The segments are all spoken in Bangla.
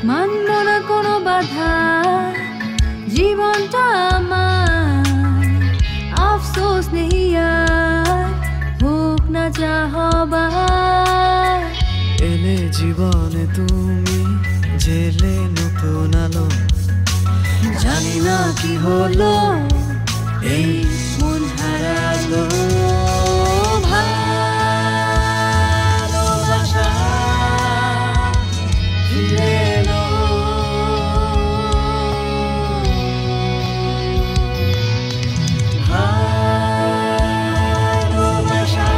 মানব না কোনো বাধা, জীবনটা আমার আফসোস নেই আর, হোক না যা হবার। এলে জীবনে তুমি, জেলে নতুন আলো, জানি না কি হলো এই মন হারালো। ভালোবাসা ফিরে এলো, ভালোবাসা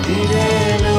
ফিরে এলো।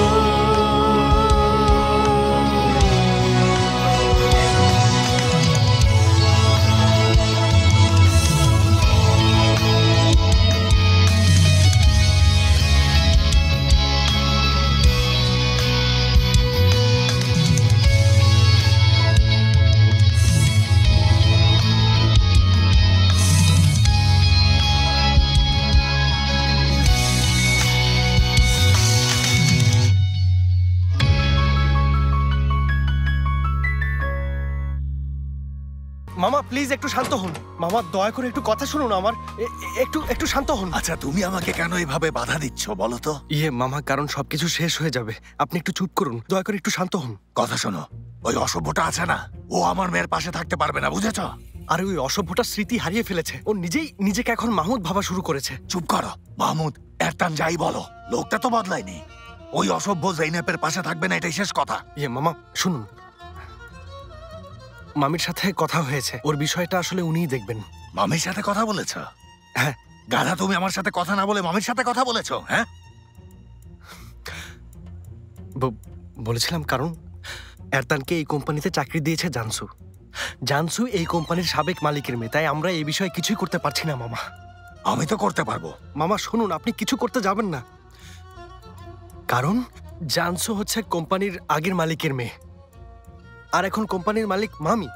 মামা প্লিজ একটু শান্ত হন। মামা দয়া করে একটু কথা শুনুন আমার, একটু শান্ত হন। আচ্ছা তুমি আমাকে কেন এইভাবে বাধা দিচ্ছ বলো তো? মামা কারণ সবকিছু শেষ হয়ে যাবে, আপনি একটু চুপ করুন, দয়া করে একটু শান্ত হন। কথা শোনো, ওই অসভ্যটা আছে না, ও আমার মেয়ের পাশে থাকতে পারবে না, বুঝেছ? আরে ওই অসভ্যটা স্মৃতি হারিয়ে ফেলেছে, ও নিজেকে এখন মাহমুদ ভাবা শুরু করেছে। চুপ করো মাহমুদ, এরতান যাই বলো, লোকটা তো বদলায়নি। ওই অসভ্য জৈনাবের পাশে থাকবে না, এটাই শেষ কথা। মামা শুনুন, মামির সাথে কথা হয়েছে, ওর বিষয়টা আসলে উনিই দেখবেন। মামির সাথে কথা বলেছ? হ্যাঁ। গাধা, তুমি আমার সাথে কথা না বলে মামির সাথে কথা বলেছো? হ্যাঁ বলেছিলাম কারণ এরতানকে এই কোম্পানিতে চাকরি দিয়েছে জানসু। জানসু এই কোম্পানির সাবেক মালিকের মেয়ে, তাই আমরা এই বিষয়ে কিছুই করতে পারছি না মামা। আমি তো করতে পারবো। মামা শুনুন, আপনি কিছু করতে যাবেন না, কারণ জানসু হচ্ছে কোম্পানির আগের মালিকের মেয়ে, আর এখন কোম্পানির মালিক মামি।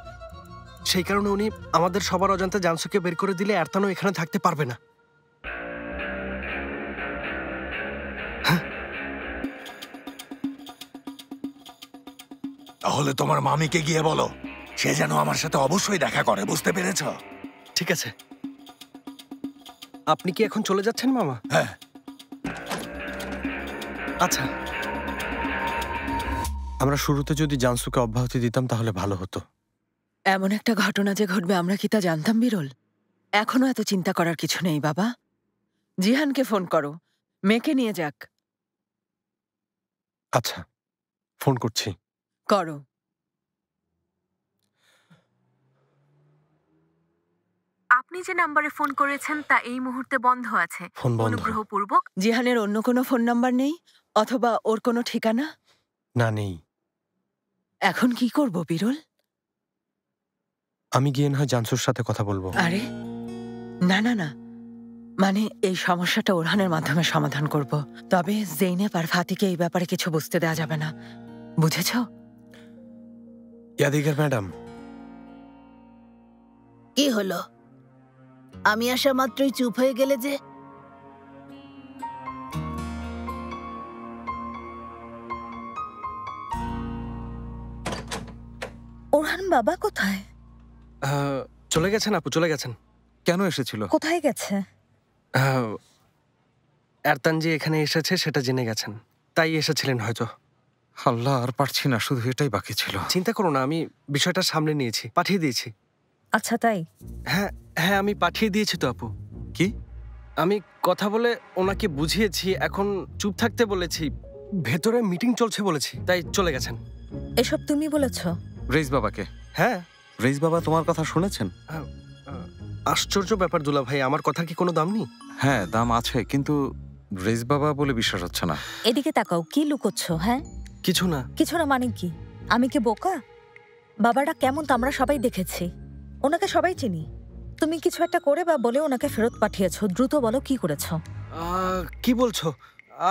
সেই কারণে উনি আমাদের সবার অজান্তে জানসুকে বের করে দিলে এরতানও এখানে থাকতে পারবে না। তাহলে তোমার মামিকে গিয়ে বলো সে যেন আমার সাথে অবশ্যই দেখা করে, বুঝতে পেরেছ? ঠিক আছে। আপনি কি এখন চলে যাচ্ছেন মামা? হ্যাঁ। আচ্ছা। আমরা শুরুতে যদি জানসুকে অব্যাহতি দিতাম তাহলে ভালো হতো। এমন একটা ঘটনা যে ঘটবে আমরা কি তা জানতাম বিরল? এখনো এত চিন্তা করার কিছু নেই বাবা। জিহানকে ফোন করো, মেয়েকে নিয়ে যাক। আচ্ছা, ফোন করছি। করো। আপনি যে নাম্বারে ফোন করেছেন তা এই মুহূর্তে বন্ধ আছে। অনুগ্রহপূর্বক। জিহানের অন্য কোনো ফোন নাম্বার নেই অথবা ওর কোনো ঠিকানা? না, নেই। এখন কি করব বিরল? আমি গিয়ে না হয় জানসুর সাথে কথা বলবো। আরে না না না, মানে এই সমস্যাটা ওরহানের মাধ্যমে সমাধান করব। তবে জেইনেব আর ফাতিকে এই ব্যাপারে কিছু বুঝতে দেওয়া যাবে না, বুঝেছ? ইয়াদিগার ম্যাডাম। কি হলো? আমি আসা মাত্রই চুপ হয়ে গেলে যে? ওরহান বাবা কোথায়? চলে গেছেন আপু, চলে গেছেন। কেন এসেছিল? কোথায় গেছে? এরতান যে এখানে এসেছে সেটা জেনে গেছেন, তাই এসেছিলেন হয়তো। আল্লাহ, আর পারছি না, শুধু এটাই বাকি ছিল। চিন্তা করো না, আমি বিষয়টা সামনে নিয়েছি, পাঠিয়ে দিয়েছি। আচ্ছা তাই? হ্যাঁ হ্যাঁ, আমি পাঠিয়ে দিয়েছি তো আপু। কি? আমি কথা বলে ওনাকে বুঝিয়েছি, এখন চুপ থাকতে বলেছি, ভেতরে মিটিং চলছে বলেছি, তাই চলে গেছেন। এসব তুমি বলেছ? রেইস বাবাকে? হ্যাঁ। রেইস বাবা তোমার কথা শুনেছেন? আশ্চর্য ব্যাপার দুলা ভাই, আমার কথার কি কোনো দাম নেই? হ্যাঁ, দাম আছে, কিন্তু রেইস বাবা বলে বিশ্বাস হচ্ছে না। এদিকে তাকাও, কি লুকোচ্ছ? হ্যাঁ কিছু না। কিছু না মানে কি? আমি কি বোকা? বাবাটা কেমন তা আমরা সবাই দেখেছি, ওনাকে সবাই চিনি। তুমি কিছু একটা করে বা বলে ওনাকে ফেরত পাঠিয়েছো, দ্রুত বলো কি করেছো। কি বলছো?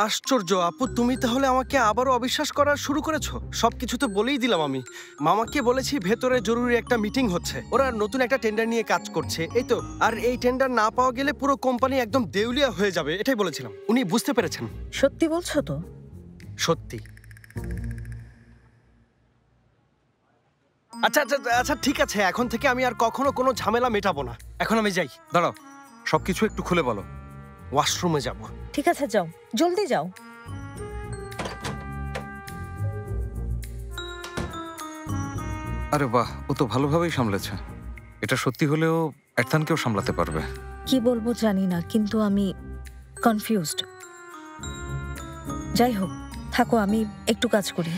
আশ্চর্য আপু, তুমি তাহলে আমাকে আবারও অবিশ্বাস করা শুরু করেছো? সবকিছু তো বলেই দিলাম আমি। মামাকে বলেছি ভেতরে জরুরি একটা মিটিং হচ্ছে, ওরা নতুন একটা টেন্ডার নিয়ে কাজ করছে, এই তো। আর এই টেন্ডার না পাওয়া গেলে পুরো কোম্পানি একদম দেউলিয়া হয়ে যাবে, এটাই বলেছিলাম। উনি বুঝতে পেরেছেন। সত্যি বলছো তো? সত্যি। আচ্ছা আচ্ছা আচ্ছা ঠিক আছে, এখন থেকে আমি আর কখনো কোনো ঝামেলা মেটাবো না। এখন আমি যাই। দাঁড়াও, সবকিছু একটু খুলে বলো। ওয়াশরুমে যাব। ঠিক আছে, যাও, জলদি যাও। আরে বাহ, ও তো ভালোভাবেই সামলেছে। এটা সত্যি হলেও এরথানকেও সামলাতে পারবে। কি বলবো জানি না, কিন্তু আমি কনফিউজড। যাই হোক, থাকো, আমি একটু কাজ করি।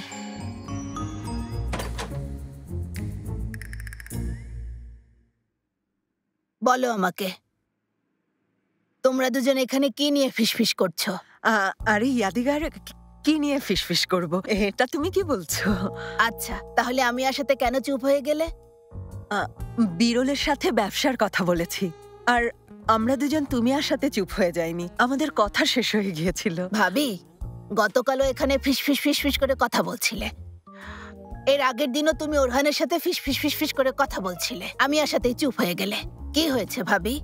বলো আমাকে, তোমরা দুজন এখানে কি নিয়ে ফিসফিস করছো? আরে ইয়াদিগার, কি নিয়ে ফিসফিস করব? এটা তুমি কি বলছো? আচ্ছা, তাহলে আমি আসাতে কেন চুপ হয়ে গেলে? বিরলের সাথে ব্যবসার কথা বলেছি, আর আমরা দুজন তুমি আর সাথে চুপ হয়ে যাইনি, আমাদের কথা শেষ হয়ে গিয়েছিল। ভাবি, গতকালও এখানে ফিসফিস ফিসফিস করে কথা বলছিলে। এর আগের দিনও তুমি ওরহানের সাথে ফিসফিস ফিসফিস করে কথা বলছিলে, আমি আর সাথেই চুপ হয়ে গেলে। কি হয়েছে ভাবি?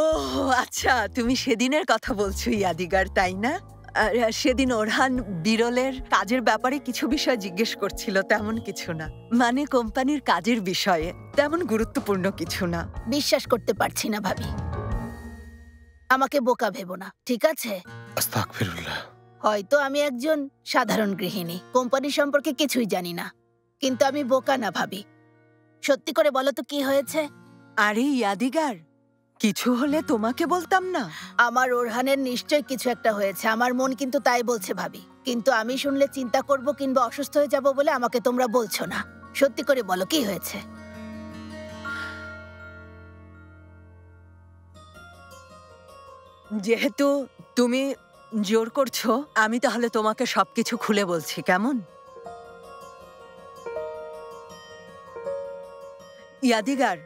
ও আচ্ছা, তুমি সেদিনের কথা বলছো ইয়াদিগার, তাই না? সেদিন ওরহান বিরলের কাজের ব্যাপারে কিছু বিষয় জিজ্ঞেস করছিল, তেমন কিছু না, মানে কোম্পানির কাজের বিষয়ে, তেমন গুরুত্বপূর্ণ কিছু না। বিশ্বাস করতে পারছি না ভাবি, আমাকে বোকা ভেবো না, ঠিক আছে? আস্তাগফিরুল্লাহ। হয়তো আমি একজন সাধারণ গৃহিণী, কোম্পানি সম্পর্কে কিছুই জানি না, কিন্তু আমি বোকা না ভাবি। সত্যি করে বলো তো কি হয়েছে? আরে ইয়াদিগার, কিছু হলে তোমাকে বলতাম না? আমার ওরহানের নিশ্চয় কিছু একটা হয়েছে, আমার মন কিন্তু তাই বলছে ভাবি, কিন্তু আমি শুনলে চিন্তা করব কিংবা অসুস্থ হয়ে যাব বলে আমাকে তোমরা বলছো না। সত্যি করে বলো কি হয়েছে? যেহেতু তুমি জোর করছো, আমি তাহলে তোমাকে সবকিছু খুলে বলছি, কেমন? ইয়াদিগার,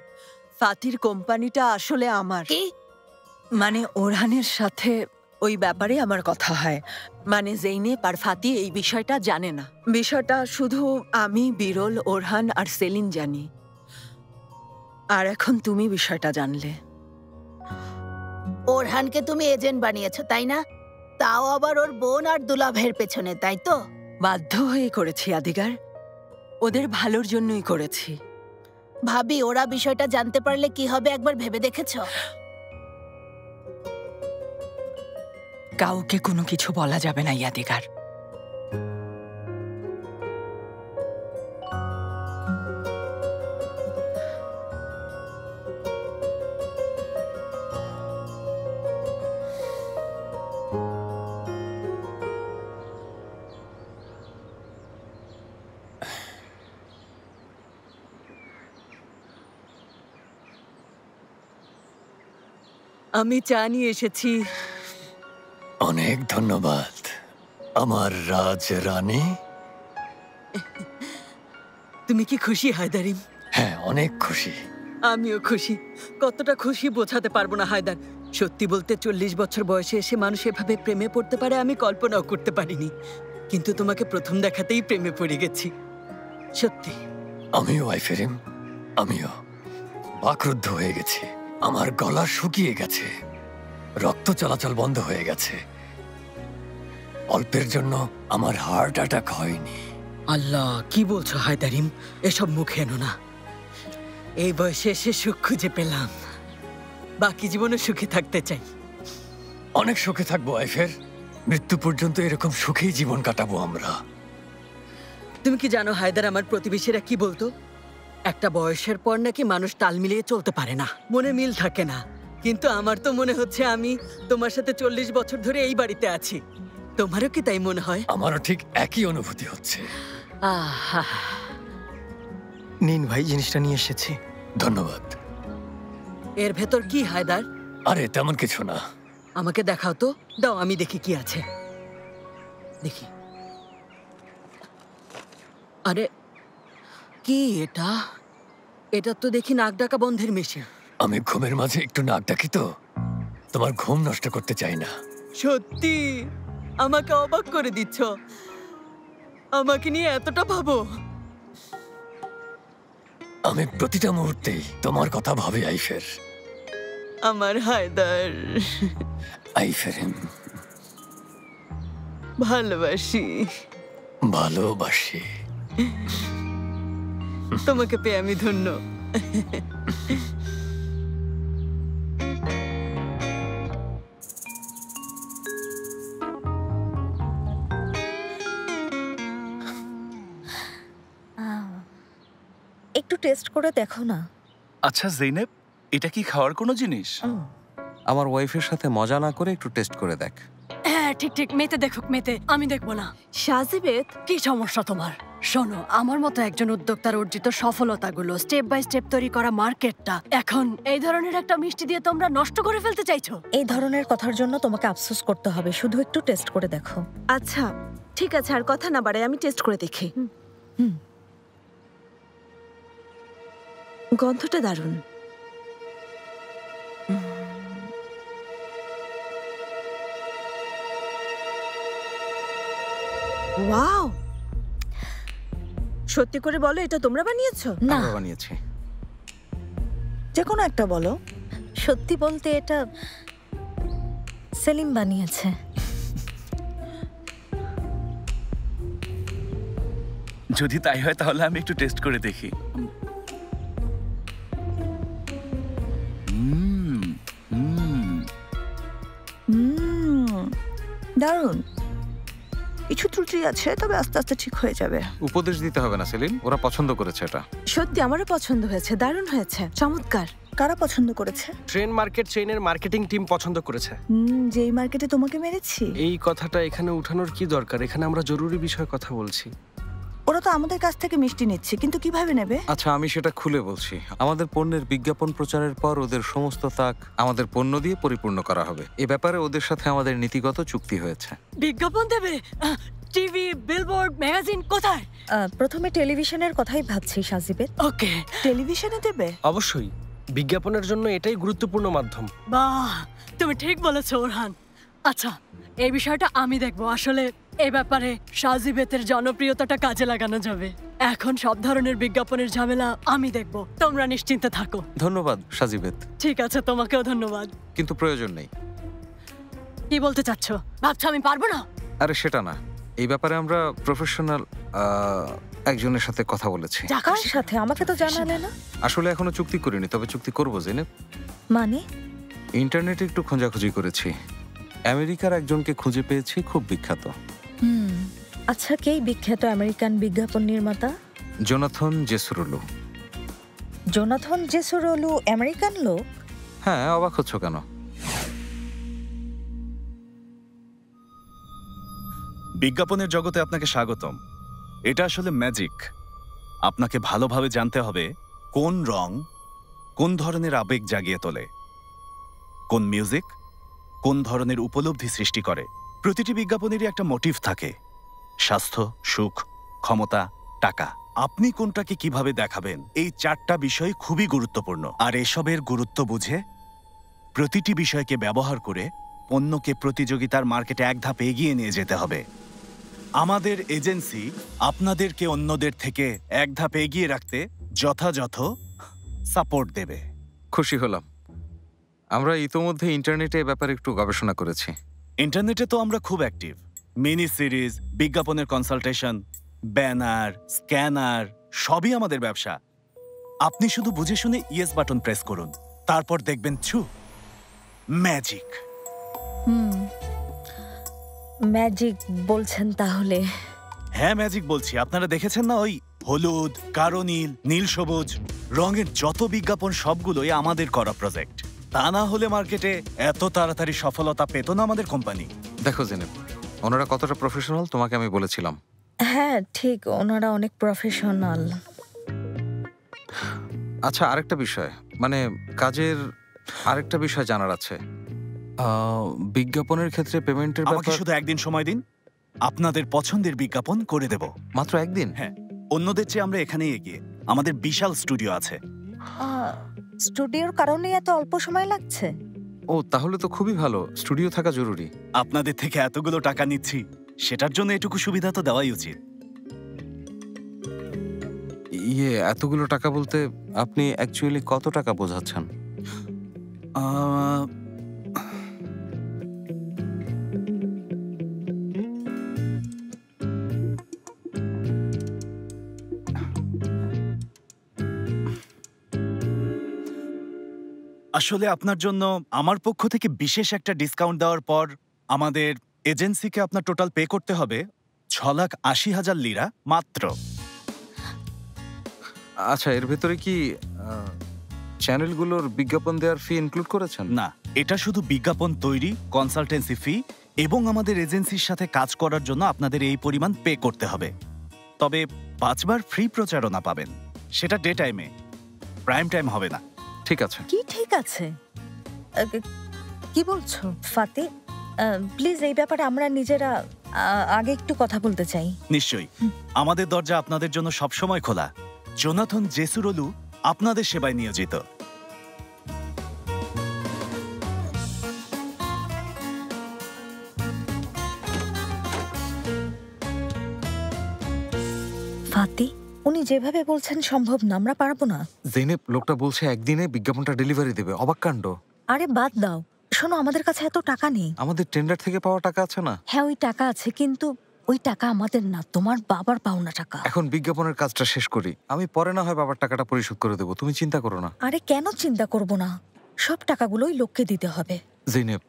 ফাতির কোম্পানিটা আসলে আমার। কি? মানে ওরহানের সাথে ওই ব্যাপারে আমার কথা হয়, মানে জেইনেব আর ফাতি এই বিষয়টা জানে না। বিষয়টা শুধু আমি, বিরল, ওরহান আর সেলিন জানি, আর এখন তুমি বিষয়টা জানলে। ওরহানকে তুমি এজেন্ট বানিয়েছো, তাই না? তাও আবার ওর বোন আর দুলাভাইয়ের পেছনে, তাই তো? বাধ্য হয়ে করেছি আদিগার, ওদের ভালোর জন্যই করেছি। ভাবি, ওরা বিষয়টা জানতে পারলে কি হবে একবার ভেবে দেখেছো? কাউকে কোনো কিছু বলা যাবে না ইয়াদিগার। আমি চা নিয়ে এসেছি। অনেক ধন্যবাদ আমার রাজরানী। তুমি কি খুশি হায়দারিম? হ্যাঁ, অনেক খুশি। আমিও খুশি। কতটা খুশি বোঝাতে পারবো না হায়দার। সত্যি বলতে 40 বছর বয়সে এসে মানুষ এভাবে প্রেমে পড়তে পারে আমি কল্পনাও করতে পারিনি, কিন্তু তোমাকে প্রথম দেখাতেই প্রেমে পড়ে গেছি, সত্যি। আমিও আইফেরিম, আমিও বাকরুদ্ধ হয়ে গেছি। আমার গলা শুকিয়ে গেছে, রক্ত চলাচল বন্ধ হয়ে গেছে। অল্পের জন্য আমার হার্ট অ্যাটাক হয়নি। আল্লাহ, কি বলছো হায়দারিম? এসব মুখে এনো না। এই বয়সে এসে সুখ খুঁজে পেলাম, বাকি জীবনে সুখে থাকতে চাই। অনেক সুখে থাকবো আইফের, মৃত্যু পর্যন্ত এরকম সুখেই জীবন কাটাবো আমরা। তুমি কি জানো হায়দার, আমার প্রতিবেশীরা কি বলতো, একটা বয়সের পর নাকি মানুষ তাল মিলিয়ে চলতে পারে না, মনে মিল থাকে না। কিন্তু আমার তো মনে হচ্ছে আমি তোমার সাথে 40 বছর ধরে এই বাড়িতে আছি। তোমারও কি তাই মনে হয়? আমারও ঠিক একই অনুভূতি হচ্ছে। নিন ভাই, জিনিসটা নিয়ে এসেছি। ধন্যবাদ। এর ভেতর কি হায়দার? আরে তেমন কিছু না। আমাকে দেখাও তো, দাও আমি দেখি কি আছে। দেখি। আরে কি এটা? এটা তো দেখি নাক ডাকা বন্ধের মেশিন। আমি ঘুমের মাঝে একটু নাক ডাকি তো, তোমার ঘুম নষ্ট করতে চাই না। সত্যি আমাকে অবাক করে দিচ্ছ, আমাকে নিয়ে এতটা ভাবো। আমি প্রতিটা মুহূর্তেই তোমার কথা ভাবি আইফের। আমার হায়দার, আইফেরিম, ভালোবাসি। ভালোবাসি। তোমাকে পেয়ে আমি ধন্য। একটু টেস্ট করে দেখো না। আচ্ছা জেনেব, এটা কি খাওয়ার কোনো জিনিস? আমার ওয়াইফের সাথে মজা না করে একটু টেস্ট করে দেখ। হ্যাঁ ঠিক ঠিক, মেতে দেখুক মেতে, আমি দেখবো না। সাজিবেদ, কি সমস্যা তোমার? শোনো, আমার মতো একজন উদ্যোক্তার অর্জিত সফলতাগুলো, স্টেপ বাই স্টেপ তৈরি করা মার্কেটটা এখন এই ধরনের একটা মিষ্টি দিয়ে তোমরা নষ্ট করে ফেলতে চাইছো। এই ধরনের কথার জন্য তোমাকে আফসোস করতে হবে, শুধু একটু টেস্ট করে দেখো। আচ্ছা ঠিক আছে, আর কথা না বাড়াই, আমি টেস্ট করে দেখি। গন্ধটা দারুণ। ওয়াও, সত্যি করে বলো এটা তোমরা বানিয়েছো? না, আমরা বানিয়েছি। যে কোনো একটা বলো। সত্যি বলতে এটা সেলিম বানিয়েছে। যদি তাই হয় তাহলে আমি একটু টেস্ট করে দেখি। দারুণ। কিছু ত্রুটি আছে, তবে আস্তে আস্তে ঠিক হয়ে যাবে। উপদেশ দিতে হবে না সেলিম, ওরা পছন্দ করেছে এটা। সত্যি আমারও পছন্দ হয়েছে, দারুণ হয়েছে, চমৎকার। কারা পছন্দ করেছে? ট্রেন মার্কেট চেইনের মার্কেটিং টিম পছন্দ করেছে। যেই মার্কেটে তোমাকে মেরেছি। এই কথাটা এখানে উঠানোর কি দরকার? এখানে আমরা জরুরি বিষয়ে কথা বলছি। ওরা তো আমাদের কাছ থেকে মিষ্টি নিচ্ছে, কিন্তু কিভাবে নেবে? আচ্ছা আমি সেটা খুলে বলছি। আমাদের পণ্যের বিজ্ঞাপন প্রচারের পর ওদের সমস্ত তাক আমাদের পণ্য দিয়ে পরিপূর্ণ করা হবে। এ ব্যাপারে ওদের সাথে আমাদের নীতিগত চুক্তি হয়েছে। বিজ্ঞাপন দেবে? টিভি, বিলবোর্ড, ম্যাগাজিন, কোথায়? প্রথমে টেলিভিশনের কথাই ভাবছি সাজিবেদ। ওকে, টেলিভিশনে দেবে? অবশ্যই, বিজ্ঞাপনের জন্য এটাই গুরুত্বপূর্ণ মাধ্যম। বাহ, তুমি ঠিক বলেছো ওরহান। আচ্ছা, এই বিষয়টা আমি দেখবো। আসলে এই ব্যাপারে সাজিবেতের জনপ্রিয়তাটা কাজে লাগানো যাবে। এখন সব ধরনের বিজ্ঞাপনের ঝামেলা আমি দেখবো, তোমরা নিশ্চিন্তে থাকো। ধন্যবাদ সাজিবেদ। ঠিক আছে, তোমাকেও ধন্যবাদ। কিন্তু প্রয়োজন নেই। কি বলতে চাচ্ছ? ভাবছো আমি পারবো না? আরে সেটা না, এই ব্যাপারে আমরা প্রফেশনাল একজনের সাথে কথা বলেছি। কার সাথে? আমাকে তো জানালে না। আসলে এখনো চুক্তি করিনি, তবে চুক্তি করবো জেনেব। মানে? ইন্টারনেটে একটু খোঁজাখুঁজি করেছি, আমেরিকার একজনকে খুঁজে পেয়েছি, খুব বিখ্যাত। আচ্ছা, কে বিখ্যাত আমেরিকান বিজ্ঞাপন নির্মাতা? জোনাথন জেসুরলু। জোনাথন জেসুরলু আমেরিকান লোক? হ্যাঁ, অবাক হচ্ছ কেন? বিজ্ঞাপনের জগতে আপনাকে স্বাগতম। এটা আসলে ম্যাজিক। আপনাকে ভালোভাবে জানতে হবে কোন রং কোন ধরনের আবেগ জাগিয়ে তোলে, কোন মিউজিক কোন ধরনের উপলব্ধি সৃষ্টি করে। প্রতিটি বিজ্ঞাপনেরই একটা মোটিভ থাকে, স্বাস্থ্য, সুখ, ক্ষমতা, টাকা। আপনি কোনটাকে কিভাবে দেখাবেন, এই চারটা বিষয় খুবই গুরুত্বপূর্ণ। আর এসবের গুরুত্ব বুঝে প্রতিটি বিষয়কে ব্যবহার করে পণ্যকে প্রতিযোগিতার মার্কেটে এক ধাপ এগিয়ে নিয়ে যেতে হবে। আমাদের এজেন্সি আপনাদেরকে অন্যদের থেকে এক ধাপ এগিয়ে রাখতে যথাযথ সাপোর্ট দেবে। খুশি হলাম। আমরা ইতোমধ্যে ইন্টারনেটে ব্যাপারে একটু গবেষণা করেছি। ইন্টারনেটে তো আমরা খুব অ্যাক্টিভ। মিনি সিরিজ, বিজ্ঞাপনের কনসালটেশন, ব্যানার, স্ক্যানার, সবই আমাদের ব্যবসা। আপনি শুধু বুঝে শুনে ইয়েস বাটন প্রেস করুন, তারপর দেখবেন ম্যাজিক। ম্যাজিক বলছেন তাহলে? হ্যাঁ ম্যাজিক বলছি। আপনারা দেখেছেন না ওই হলুদ, গাঢ় নীল, নীল সবুজ রঙের যত বিজ্ঞাপন, সবগুলোই আমাদের করা প্রজেক্ট। তা না হলে মার্কেটে এত তাড়াতাড়ি সফলতা পেত না আমাদের কোম্পানি। দেখো জেনেব, ওনারা কতটা প্রফেশনাল তোমাকে আমি বলেছিলাম। হ্যাঁ ঠিক, ওনারা অনেক প্রফেশনাল। আচ্ছা, আরেকটা বিষয়, মানে কাজের আরেকটা বিষয় জানার আছে। বিজ্ঞাপনের ক্ষেত্রে পেমেন্টের আমাকে শুধু একদিন সময় দিন, আপনাদের পছন্দের বিজ্ঞাপন করে দেব। মাত্র একদিন? হ্যাঁ, অন্যদের চেয়ে আমরা এখানেই এগিয়ে। আমাদের বিশাল স্টুডিও আছে। স্টুডিওর কারণেই এত অল্প সময় লাগছে? ও, তাহলে তো খুবই ভালো। স্টুডিও থাকা জরুরি। আপনাদের থেকে এতগুলো টাকা নিচ্ছি, সেটার জন্য এটুকু সুবিধা তো দেওয়াই উচিত। এতগুলো টাকা বলতে আপনি অ্যাকচুয়ালি কত টাকা বোঝাচ্ছেন? আসলে আপনার জন্য আমার পক্ষ থেকে বিশেষ একটা ডিসকাউন্ট দেওয়ার পর আমাদের এজেন্সিকে আপনার টোটাল পে করতে হবে 6,80,000 লিরা মাত্র। আচ্ছা, এর ভেতরে কি চ্যানেলগুলোর বিজ্ঞাপন দেওয়ার ফি ইনক্লুড করেছেন? না, এটা শুধু বিজ্ঞাপন তৈরি, কনসালটেন্সি ফি এবং আমাদের এজেন্সির সাথে কাজ করার জন্য আপনাদের এই পরিমাণ পে করতে হবে। তবে 5 বার ফ্রি প্রচারণা পাবেন, সেটা ডে টাইমে, প্রাইম টাইম হবে না। ঠিক আছে। কি ঠিক আছে? কি বলছো ফাতি? প্লিজ এই ব্যাপারে আমরা নিজেরা আগে একটু কথা বলতে চাই। নিশ্চয়ই, আমাদের দরজা আপনাদের জন্য সবসময় খোলা। জোনাথন জেসুরলু আপনাদের সেবায় নিয়োজিত। ফাতি, উনি যেভাবে বলছেন সম্ভব না, আমরা পারবো না। জেনেব, লোকটা বলছে একদিনে বিজ্ঞাপনটা ডেলিভারি দেবে। অবাক কাণ্ড। আরে বাদ দাও, শোনো আমাদের কাছে এত টাকা নেই। আমাদের টেন্ডার থেকে পাওয়া টাকা আছে না? হ্যাঁ, ওই টাকা আছে, কিন্তু ওই টাকা আমাদের না, তোমার বাবার পাওনা টাকা। এখন বিজ্ঞাপনের কাজটা শেষ করি, আমি পরে না হয় বাবার টাকাটা পরিশোধ করে দেবো, তুমি চিন্তা করো না। আরে কেন চিন্তা করব না, সব টাকাগুলোই লোককে দিতে হবে। জেনেব,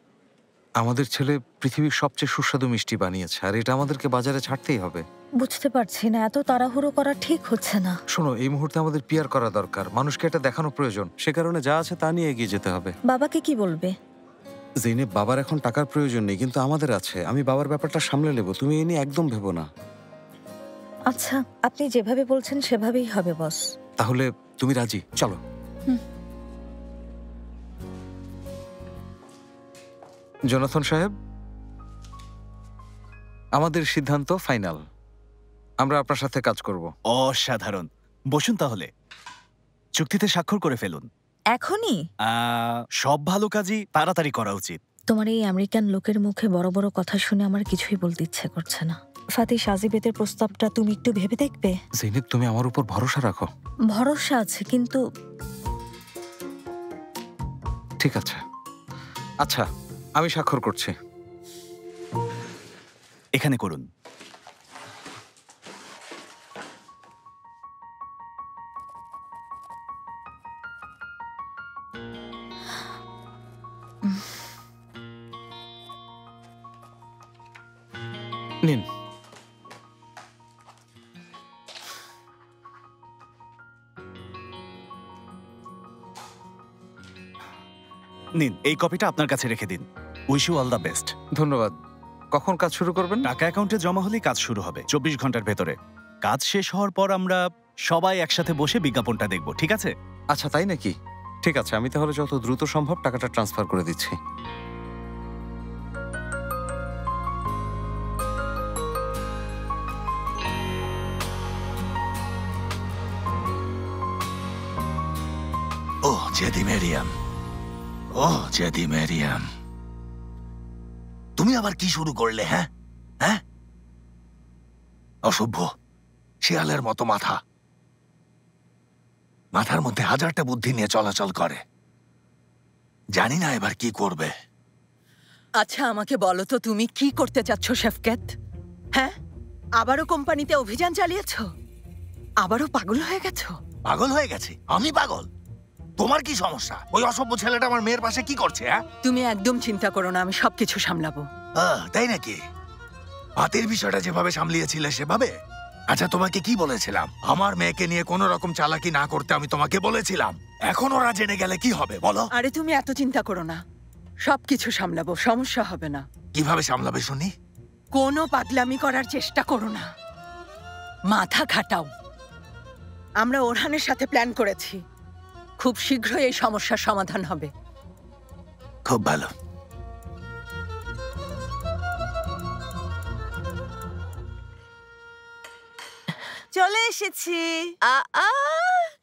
আমাদের ছেলে পৃথিবীর সবচেয়ে সুস্বাদু মিষ্টি বানিয়েছে, আর এটা আমাদেরকে বাজারে ছাড়তেই হবে। বুঝতে পারছি না, এত তাড়াহুড়ো করা ঠিক হচ্ছে না। শোনো, এই মুহূর্তে আমাদের পিআর করা দরকার, মানুষকে এটা দেখানো প্রয়োজন, সে কারণে যা আছে তা নিয়ে এগিয়ে যেতে হবে। বাবাকে কি বলবে? জেনেব, বাবার এখন টাকার প্রয়োজন নেই, কিন্তু আমাদের আছে। আমি বাবার ব্যাপারটা সামলে নেব, তুমি এ নিয়ে একদম ভেবো না। আচ্ছা, আপনি যেভাবে বলছেন সেভাবেই হবে বস। তাহলে তুমি রাজি? চলো। জোনাথন সাহেব, আমাদের সিদ্ধান্ত ফাইনাল, আমরা আপনার সাথে কাজ করব। অসাধারণ, বসুন তাহলে, চুক্তিতে স্বাক্ষর করে ফেলুন। এখনই? সব ভালো কাজই তাড়াতাড়ি করা উচিত। তোমার এই আমেরিকান লোকের মুখে বড় বড় কথা শুনে আমার কিছুই বলতে ইচ্ছে করছে না। ফাতি, সাজিবেতের প্রস্তাবটা তুমি একটু ভেবে দেখবে? জেনেব, তুমি আমার উপর ভরসা রাখো। ভরসা আছে, কিন্তু ঠিক আছে। আচ্ছা, আমি স্বাক্ষর করছি। এখানে করুন। নিন। নিন, এই কপিটা আপনার কাছে রেখে দিন। Wish you all the best. ধন্যবাদ। কখন কাজ শুরু করবেন? টাকা অ্যাকাউন্টে জমা হলেই কাজ শুরু হবে 24 ঘন্টার ভেতরে। কাজ শেষ হওয়ার পর আমরা সবাই একসাথে বসে বিজ্ঞাপনটা দেখব, ঠিক আছে? আচ্ছা, তাই নাকি? ঠিক আছে, আমি তাহলে যত দ্রুত সম্ভব টাকাটা ট্রান্সফার করে দিচ্ছি। ও জেদি মেরিয়াম, ও জেদি মেরিয়াম, তুমি আবার কি শুরু করলে? হ্যাঁ হ্যাঁ, অসভ্য শিয়ালের মতো মাথা, মাথার মধ্যে হাজারটা বুদ্ধি নিয়ে চলাচল করে, জানি না এবার কি করবে। আচ্ছা, আমাকে বলো তো, তুমি কি করতে চাচ্ছ শেফকেত? হ্যাঁ, আবারও কোম্পানিতে অভিযান চালিয়েছো? আবারও পাগল হয়ে গেছো? পাগল হয়ে গেছে? আমি পাগল? তোমার কি সমস্যা? ওই অসভ্য ছেলেটা আমার মেয়ের পাশে কি করছে? হ্যাঁ, তুমি একদম চিন্তা করো না, আমি সবকিছু সামলাবো। তাই নাকি? হাতের বিষয়টা যেভাবে সামলিয়েছিলে সেভাবে? আচ্ছা, তোমাকে কি বলেছিলাম? আমার মেয়েকে নিয়ে কোনো রকম চালাকি না করতে আমি তোমাকে বলেছিলাম। এখন ওরা জেনে গেলে কি হবে বলো? আরে তুমি এত চিন্তা করো না, সবকিছু সামলাবো, সমস্যা হবে না। কিভাবে সামলাবে শুনি? কোনো পাগলামি করার চেষ্টা করো না, মাথা খাটাও। আমরা ওরহানের সাথে প্ল্যান করেছি, খুব শীঘ্রই এই সমস্যার সমাধান হবে। খুব ভালো। চলে এসেছি।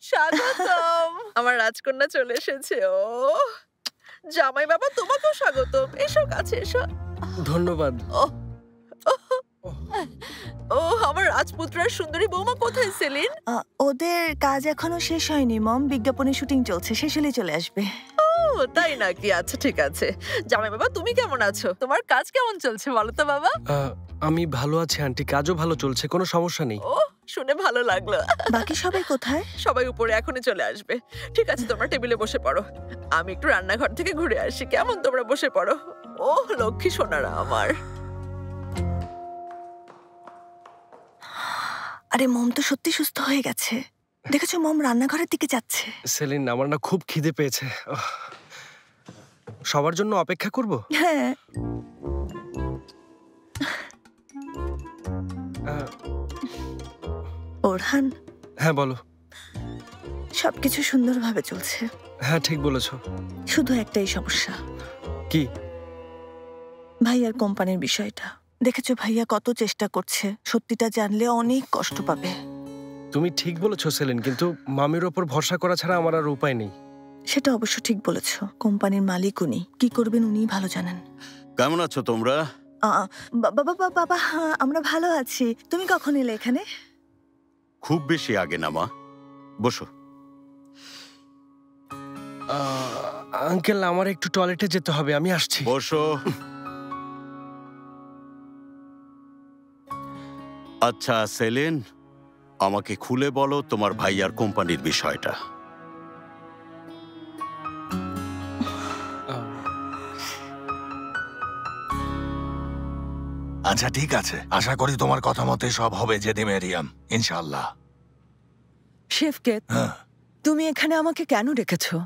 স্বাগতম। আমার রাজকন্যা চলে এসেছে। ও জামাই বাবা, তোমাকেও স্বাগতম। এসো কাছে এসো। ধন্যবাদ। ও আমার রাজপুত্রের সুন্দরী বৌমা কোথায় সেলিন? ওদের কাজ এখনো শেষ হয়নি মম, বিজ্ঞাপনের শুটিং চলছে, শেষ হলেই চলে আসবে। ও তাই নাকি? আচ্ছা ঠিক আছে। জামাই বাবা তুমি কেমন আছো? তোমার কাজ কেমন চলছে বলো তো বাবা? আমি ভালো আছি আন্টি, কাজও ভালো চলছে, কোনো সমস্যা নেই। ও শুনে ভালো লাগলো। বাকি সবাই কোথায়? সবাই উপরে এখনই চলে আসবে। ঠিক আছে তোমরা টেবিলে বসে পড়ো, আমি একটু রান্নাঘর থেকে ঘুরে আসি। কেমন? তোমরা বসে পড়ো। ও লক্ষ্মী সোনারা আমার। আরে মম তো সত্যি সুস্থ হয়ে গেছে। দেখেছো মম রান্নাঘরের দিকে যাচ্ছে। সেলিন, আমার না খুব খিদে পেয়েছে। সবার জন্য অপেক্ষা করব? হ্যাঁ। ওরহান। হ্যাঁ বলো। সবকিছু সুন্দরভাবে চলছে। হ্যাঁ ঠিক বলেছো। শুধু একটাই সমস্যা। কি? ভাইয়ার কোম্পানির বিষয়টা। দেখেছো ভাইয়া কত চেষ্টা করছে, সত্যিটা জানলে অনেক কষ্ট পাবে। তুমি ঠিক বলেছো সেলিন, কিন্তু মামির ওপর ভরসা করা ছাড়া আমার আর উপায় নেই। সেটা অবশ্য ঠিক বলেছো, কোম্পানির মালিক উনি, কি করবেন উনিই ভালো জানেন। কেমন আছো তোমরা? বাবা আমরা ভালো আছি। তুমি কখন এলে এখানে? খুব বেশি আগে না মা, বসো। আঙ্কেল আমার একটু টয়লেটে যেতে হবে, আমি আসছি। বসো। আচ্ছা সেলিন, আমাকে খুলে বলো তোমার ভাইয়ার কোম্পানির বিষয়টা। আচ্ছা ঠিক আছে, আশা করি তোমার কথা মতে সব হবে জেদি মেরিয়াম, ইনশাআল্লাহ। শেফকেত, তুমি এখানে আমাকে কেন রেখেছো?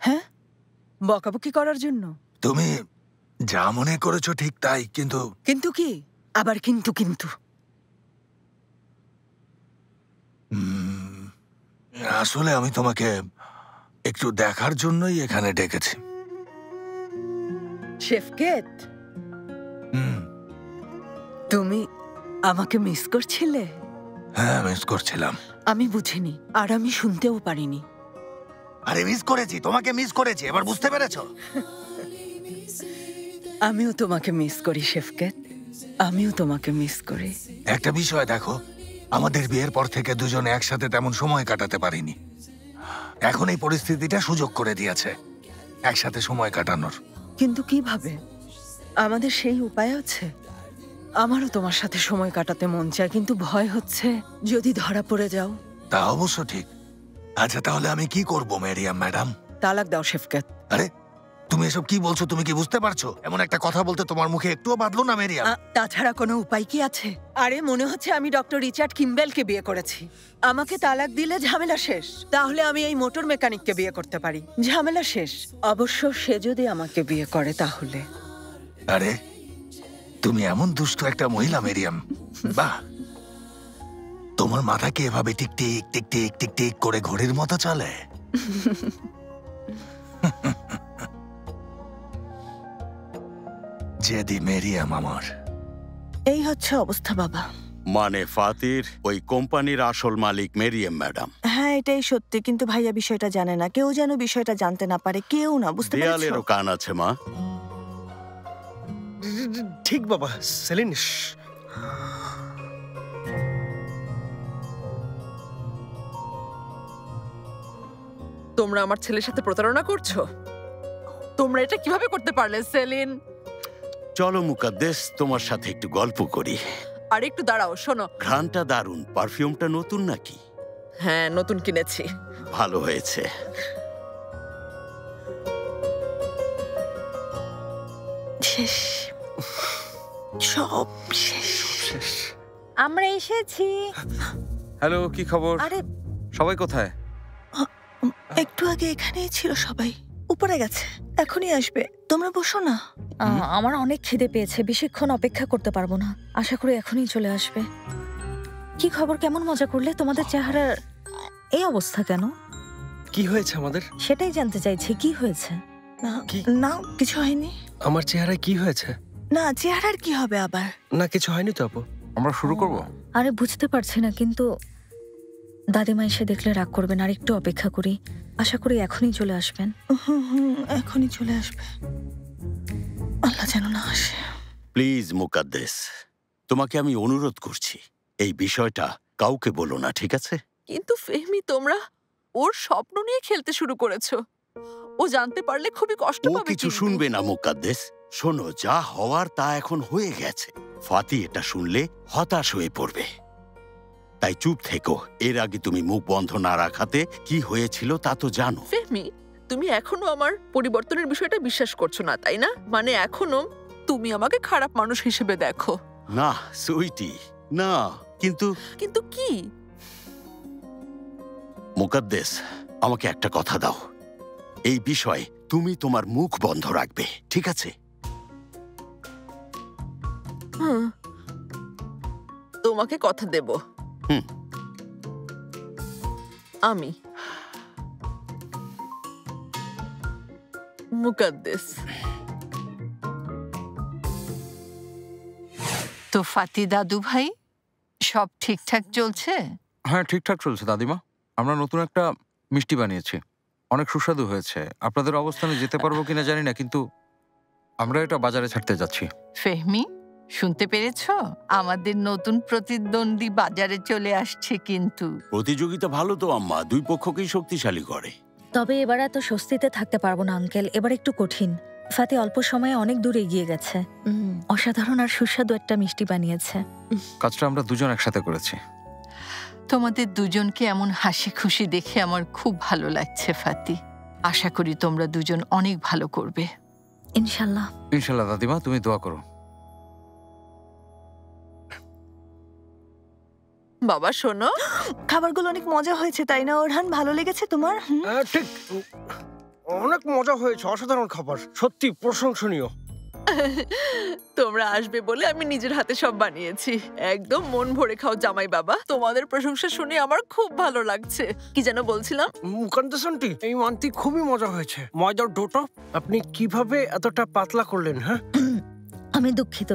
হ্যাঁ, বকাবকি করার জন্য? তুমি যা মনে করেছো ঠিক তাই, কিন্তু কিন্তু কি? আবার কিন্তু কিন্তু আসলে আমি তোমাকে একটু দেখার জন্যই এখানে ডেকেছি। শেফকেত, তুমি আমাকে মিস করছিলে? হ্যাঁ মিস করছিলাম। আমি বুঝিনি, আর আমি শুনতেও পারিনি। আরে মিস করেছি, তোমাকে মিস করেছি, এবার বুঝতে পেরেছো? আমিও তোমাকে মিস করি শেফকেত, আমিও তোমাকে মিস করি। একটা বিষয় দেখো, আমাদের বিয়ের পর থেকে দুজনে একসাথে তেমন সময় কাটাতে পারিনি। এখন এই পরিস্থিতিটা সুযোগ করে দিয়েছে একসাথে সময় কাটানোর। কিন্তু কিভাবে? আমাদের সেই উপায় আছে? আমারও তোমার সাথে সময় কাটাতে মন চায়, কিন্তু ভয় হচ্ছে যদি ধরা পড়ে যাও। তা অবশ্য ঠিক। আচ্ছা তাহলে আমি কি করব মেরিয়াম ম্যাডাম? তালাক দাও শেফকেত। আরে তুমি এসব কি বলছো? তুমি কি বুঝতে পারছো? এমন একটা কথা বলতে তোমার মুখে একটুও বাঁধলো না মেরিয়াম? তাছাড়া কোনো উপায় কি আছে? আরে মনে হচ্ছে আমি ডক্টর রিচার্ড কিম্বেলকে বিয়ে করেছি। আমাকে তালাক দিলে ঝামেলা শেষ। তাহলে আমি এই মোটর মেকানিককে বিয়ে করতে পারি, ঝামেলা শেষ। অবশ্য সে যদি আমাকে বিয়ে করে তাহলে। আরে তুমি এমন দুষ্ট একটা মহিলা মেরিয়াম, বাহ। তোমার মাথা কি এভাবে টিকটিক টিকটিক টিকটিক করে ঘড়ির মতো চলে? জেদি মেরিয়াম আমার। এই হচ্ছে অবস্থা বাবা। মানে ফাতির ওই কোম্পানির আসল মালিক মেরিয়াম ম্যাডাম? হ্যাঁ এটাই সত্যি, কিন্তু ভাইয়া বিষয়টা জানে না। কেউ যেন বিষয়টা জানতে না পারে, কেউ না, বুঝতে পেরেছো? দেয়ালেরও কান আছে মা। ঠিক বাবা। সেলিন, তোমরা আমার ছেলের সাথে প্রতারণা করছো? তোমরা এটা কিভাবে করতে পারলে সেলিন? চলো মুকাদ্দেস, তোমার সাথে একটু গল্প করি। আর একটু দাঁড়াও, শোনো। ঘ্রাণটা দারুণ। পারফিউমটা নতুন নাকি? হ্যাঁ নতুন কিনেছি। ভালো হয়েছে। শেষ, সব শেষ। আমরা এসেছি। হ্যালো, কি খবর? আরে সবাই কোথায়? একটু আগে এখানেই ছিল সবাই, উপরে গেছে, এখনই আসবে। তোমরা বসো না। আমার অনেক খিদে পেয়েছে, বেশিক্ষণ অপেক্ষা করতে পারবো না। আশা করি এখনই চলে আসবে। কি খবর, কেমন মজা করলে? তোমাদের চেহারার এই অবস্থা কেন? কি হয়েছে আমাদের? সেটাই জানতে চাইছি, কি হয়েছে? না কিছু হয়নি। আমার চেহারায় কি হয়েছে? না চেহারার কি হবে আবার? না কিছু হয়নি তো আপু। আমরা শুরু করব? আরে বুঝতে পারছি না, কিন্তু দাদিমা এসে দেখলে রাগ করবেন। আর একটু অপেক্ষা করি, আশা করি এখনই চলে আসবেন। এখনই চলে আসবে, আল্লাহ যেন না আসে। প্লিজ মুকাদ্দেস, তোমাকে আমি অনুরোধ করছি, এই বিষয়টা কাউকে বলো না, ঠিক আছে? কিন্তু ফেহমি, তোমরা ওর স্বপ্ন নিয়ে খেলতে শুরু করেছো। ও ও জানতে পারলে খুবই কষ্ট ও পাবে। কিছু কিন্তু। শুনবে না মুকাদ্দেস। শোনো, যা হওয়ার তা এখন হয়ে গেছে। ফাতি এটা শুনলে হতাশ হয়ে পড়বে, তাই চুপ থেকো। এর আগে তুমি মুখ বন্ধ না রাখাতে কি হয়েছিল তা তো জানো। ফেহমি, তুমি এখনো আমার পরিবর্তনের বিষয়টা বিশ্বাস করছো না, তাই না? মানে এখনো তুমি আমাকে খারাপ মানুষ হিসেবে দেখো। না সুইটি, না। কিন্তু কিন্তু কি? মুকাদ্দেস, আমাকে একটা কথা দাও। এই বিষয়ে তুমি তোমার মুখ বন্ধ রাখবে, ঠিক আছে? তোমাকে কথা দেব। আমি মুকাদ্দেস। তো ফাতি দাদু ভাই, সব ঠিকঠাক চলছে? হ্যাঁ, ঠিকঠাক চলছে দাদিমা। আমরা নতুন একটা মিষ্টি বানিয়েছি, অনেক সুস্বাদু হয়েছে। আপনাদের অবস্থানে যেতে পারবো কিনা জানি না, কিন্তু আমরা এটা বাজারে ছাড়তে যাচ্ছি। ফেহমি, শুনতে পেরেছো? আমাদের নতুন প্রতিদ্বন্দ্বী বাজারে চলে আসছে। কিন্তু প্রতিযোগিতা ভালো তো আম্মা, দুই পক্ষকেই শক্তিশালী করে। তবে এবার এত স্বস্তিতে থাকতে পারবো না আঙ্কেল, এবার একটু কঠিন। ফাতি অল্প সময়ে অনেক দূর এগিয়ে গেছে। অসাধারণ আর সুস্বাদু একটা মিষ্টি বানিয়েছে। কাজটা আমরা দুজন একসাথে করেছি। তোমাদের দুজনকে এমন হাসি খুশি দেখে আমার খুব ভালো লাগছে ফাতি। আশা করি তোমরা দুজন অনেক ভালো করবে। ইনশাল্লাহ। ইনশাল্লাহ দাদিমা, তুমি দোয়া করো। বাবা শোনো, খাবারগুলো অনেক মজা হয়েছে, তাই না ওরহান? ভালো লেগেছে তোমার? ঠিক, অনেক মজা হয়েছে, অসাধারণ খাবার, সত্যি প্রশংসনীয়। তোমরা আসবে বলে আমি নিজের হাতে সব বানিয়েছি। একদম মন ভরে খাও জামাই বাবা। তোমাদের প্রশংসা শুনে আমার খুব ভালো লাগছে। কি যেন বলছিলাম? মুকাদ্দেস আন্টি, এই মান্তি খুবই মজা হয়েছে। ময়দার ডোটা আপনি কিভাবে এতটা পাতলা করলেন? হ্যাঁ, আমি দুঃখিত।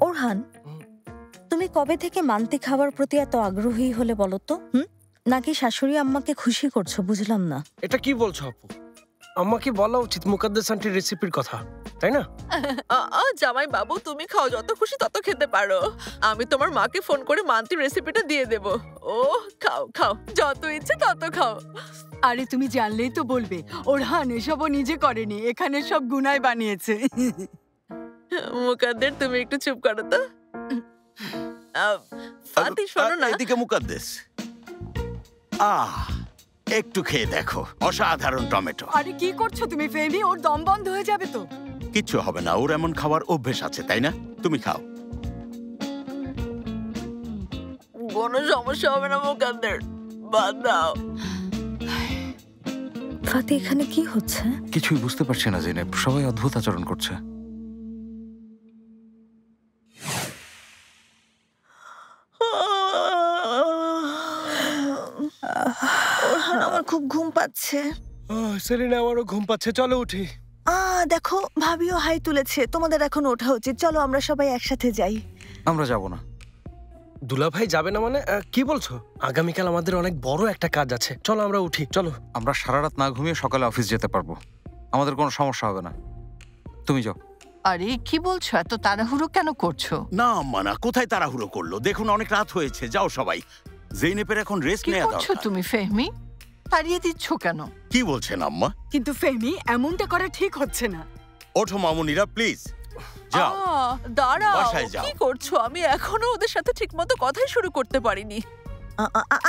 ওরহান, তুমি কবে থেকে মান্তি খাবার প্রতি এত আগ্রহী হলে বলো তো? নাকি শাশুড়ি আম্মাকে খুশি করছো? বুঝলাম না। এটা কি বলছো আপু? আমাকে বলা উচিত মুকাদ্দেস আন্টির রেসিপির কথা, তাই না? জামাই বাবু, তুমি খাও, যত খুশি তত খেতে পারো। আমি তোমার মাকে ফোন করে মান্তির রেসিপিটা দিয়ে দেব। ও খাও খাও, যত ইচ্ছে তত খাও। আরে তুমি জানলেই তো বলবে, ওরহান এসবও নিজে করেনি, এখানে সব গুনায় বানিয়েছে। মুকাদ্দের, তুমি একটু চুপ করো তো। ফাতি শোনো না। এদিকে মুকাদ্দেস, একটু খেয়ে দেখো, অসাধারণ টমেটো। আরে কি করছো তুমি ফেহমি? ওর দম বন্ধ হয়ে যাবে তো। কিচ্ছু হবে না, ওর এমন খাবার অভ্যেস আছে, তাই না? তুমি খাও। কোনো সমস্যা হবে না মুকাদ্দের, বাদ দাও। ফাতি, এখানে কি হচ্ছে? কিছুই বুঝতে পারছি না জেনেব, সবাই অদ্ভুত আচরণ করছে। ওরহান, আমার খুব ঘুম পাচ্ছে। সেলিনা, আমারও ঘুম পাচ্ছে, চলো উঠি। দেখো, ভাবিও হাই তুলেছে। তোমাদের এখন ওঠা উচিত। চলো আমরা সবাই একসাথে যাই। আমরা যাব না। দুলা ভাই যাবে না মানে? কি বলছো? আগামীকাল আমাদের অনেক বড় একটা কাজ আছে, চলো আমরা উঠি। চলো। আমরা সারা রাত না ঘুমিয়ে সকালে অফিস যেতে পারবো, আমাদের কোনো সমস্যা হবে না। তুমি যাও। আরে কি বলছো? এত তাড়াহুড়ো কেন করছো? না আম্মা না, কোথায় তাড়াহুড়ো করলো? দেখুন অনেক রাত হয়েছে, যাও সবাই। জেনেপের এখন রেস্ট নেওয়া দরকার। কি করছো তুমি ফেহমি? তাড়িয়ে দিচ্ছ কেন? কি বলছেন আম্মা? কিন্তু ফেহমি, এমনটা করা ঠিক হচ্ছে না। ওঠো মামুনিরা, প্লিজ যাও। দাঁড়াও, বাসায় যাও। কি করছো? আমি এখনো ওদের সাথে ঠিকমতো কথাই শুরু করতে পারিনি।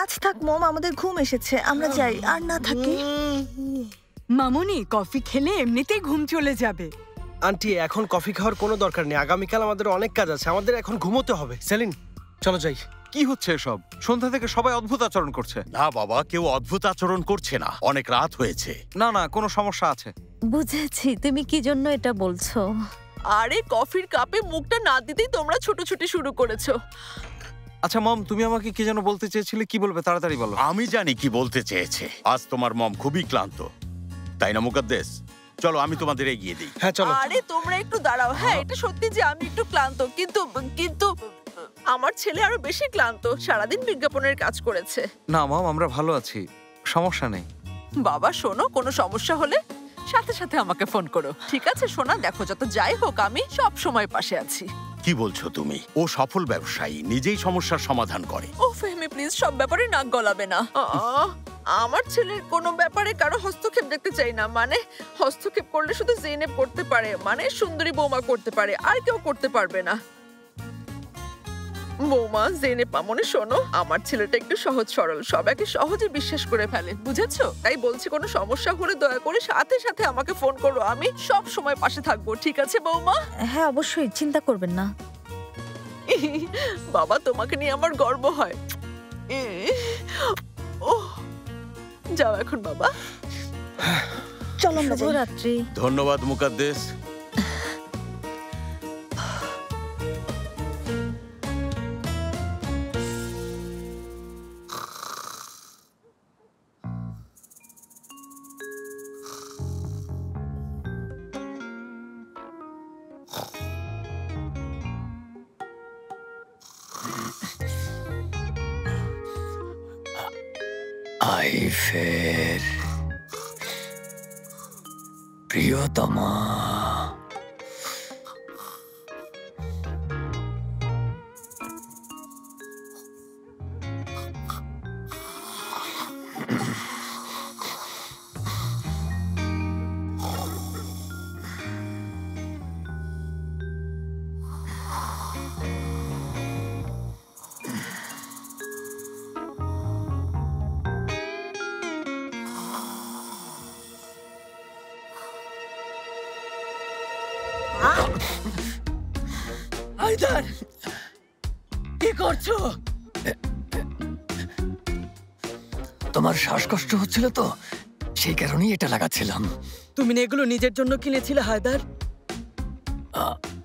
আজ থাক মম, আমাদের ঘুম এসেছে, আমরা যাই। আর না থাকি। মামুনি, কফি খেলে এমনিতেই ঘুম চলে যাবে। আন্টি, এখন কফি খাওয়ার কোনো দরকার নেই, আগামীকাল আমাদের অনেক কাজ আছে, আমাদের এখন ঘুমোতে হবে। সেলিন, চলো যাই। কি হচ্ছে সব? সন্ধ্যা থেকে সবাই অদ্ভুত আচরণ করছে। না বাবা, কেউ অদ্ভুত আচরণ করছে না, অনেক রাত হয়েছে। না না, কোনো সমস্যা আছে। বুঝেছি তুমি কি জন্য এটা বলছো। আরে কফির কাপে মুখটা না দিতেই তোমরা ছুটোছুটি শুরু করেছো। আচ্ছা মম, তুমি আমাকে কি যেন বলতে চেয়েছিলে? কি বলবে, তাড়াতাড়ি বলো। আমি জানি কি বলতে চেয়েছে। আজ তোমার মম খুবই ক্লান্ত, তাই না মুকাদ্দেস? চলো আমি তোমাদের এগিয়ে দিই। হ্যাঁ চলো। আরে তোমরা একটু দাঁড়াও। হ্যাঁ, এটা সত্যি যে আমি একটু ক্লান্ত, কিন্তু কিন্তু আমার ছেলে আরো বেশি ক্লান্ত, সারাদিন বিজ্ঞাপনের কাজ করেছে। না মম, আমরা ভালো আছি, সমস্যা নেই। বাবা শোনো, কোনো সমস্যা হলে সাথে সাথে আমাকে ফোন করো, ঠিক আছে সোনা? দেখো, যত যাই হোক আমি সব সময় পাশে আছি। কি বলছো তুমি? ও সফল ব্যবসায়ী, নিজেই সমস্যার সমাধান করে। ও ফেহমি, প্লিজ সব ব্যাপারে নাক গলাবে না। আমার ছেলের কোনো ব্যাপারে কারো হস্তক্ষেপ দেখতে চাই না। মানে হস্তক্ষেপ করলে শুধু জেনে করতে পারে, মানে সুন্দরী বৌমা করতে পারে, আর কেউ করতে পারবে না। বৌমা জেনে পামনে শোনো, আমার ছেলেটা একটু সহজ সরল, সবাইকে সহজে বিশ্বাস করে ফেলে, বুঝেছো? তাই বলছি কোনো সমস্যা হলে দয়া করে সাথে সাথে আমাকে ফোন করো, আমি সব সময় পাশে থাকবো, ঠিক আছে বৌমা? হ্যাঁ অবশ্যই, চিন্তা করবেন না। বাবা তোমাকে নিয়ে আমার গর্ব হয়। যাও এখন বাবা। চলো শুভরাত্রি। ধন্যবাদ মুকাদ্দেস। আইফের প্রিয়তমা, হায়দার, কি করছো? তোমার শ্বাসকষ্ট হচ্ছিল তো, সেই কারণেই এটা লাগাচ্ছিলাম। তুমি না এগুলো নিজের জন্য কিনেছিলে হায়দার?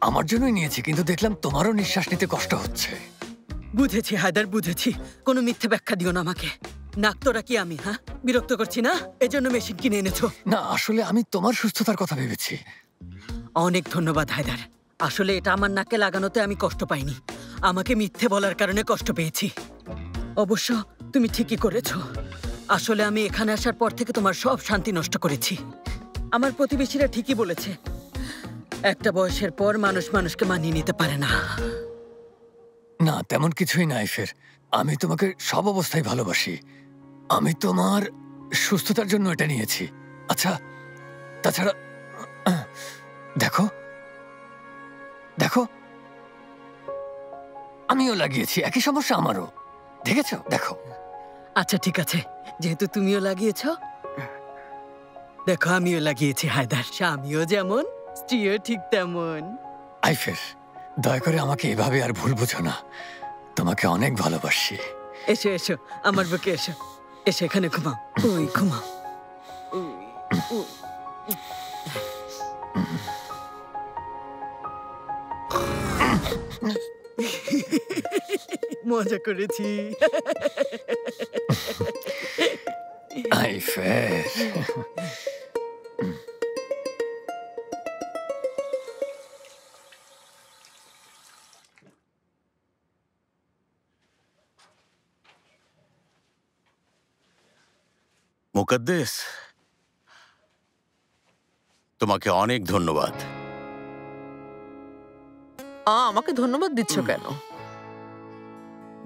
আমার জন্যই নিয়েছি, কিন্তু দেখলাম তোমারও নিঃশ্বাস নিতে কষ্ট হচ্ছে। বুঝেছি হায়দার, বুঝেছি। কোনো মিথ্যে ব্যাখ্যা দিও না আমাকে। নাক তোরা কি আমি, হ্যাঁ? বিরক্ত করছি না? এজন্য মেশিন কিনে এনেছো? না, আসলে আমি তোমার সুস্থতার কথা ভেবেছি। অনেক ধন্যবাদ হায়দার। আসলে এটা আমার নাকে লাগানোতে আমি কষ্ট পাইনি, আমাকে মিথ্যে বলার কারণে কষ্ট পেয়েছি। অবশ্য তুমি ঠিকই করেছো। আসলে আমি এখানে আসার পর থেকে তোমার সব শান্তি নষ্ট করেছি। আমার প্রতিবেশীরা ঠিকই বলেছে, একটা বয়সের পর মানুষ মানুষকে মানিয়ে নিতে পারে না। না, তেমন কিছুই নাই ফের। আমি তোমাকে সব অবস্থায় ভালোবাসি। আমি তোমার সুস্থতার জন্য এটা নিয়েছি। আচ্ছা, তাছাড়া দেখো দেখো, আমিও লাগিয়েছি, একই সমস্যা আমারও। দেখেছো? দেখো। আচ্ছা ঠিক আছে, যেহেতু তুমিও লাগিয়েছ, দেখো আমিও লাগিয়েছি হায়দার। স্বামীও যেমন, স্ত্রীও ঠিক তেমন। আইফের, দয়া করে আমাকে এভাবে আর ভুল বুঝো না। তোমাকে অনেক ভালোবাসি। এসো এসো, আমার বুকে এসো। এসে এখানে ঘুমাও। ওই ঘুমাও। মজা করেছি। আইফের, মুকাদ্দেস, তোমাকে অনেক ধন্যবাদ। আমাকে ধন্যবাদ দিচ্ছ কেন?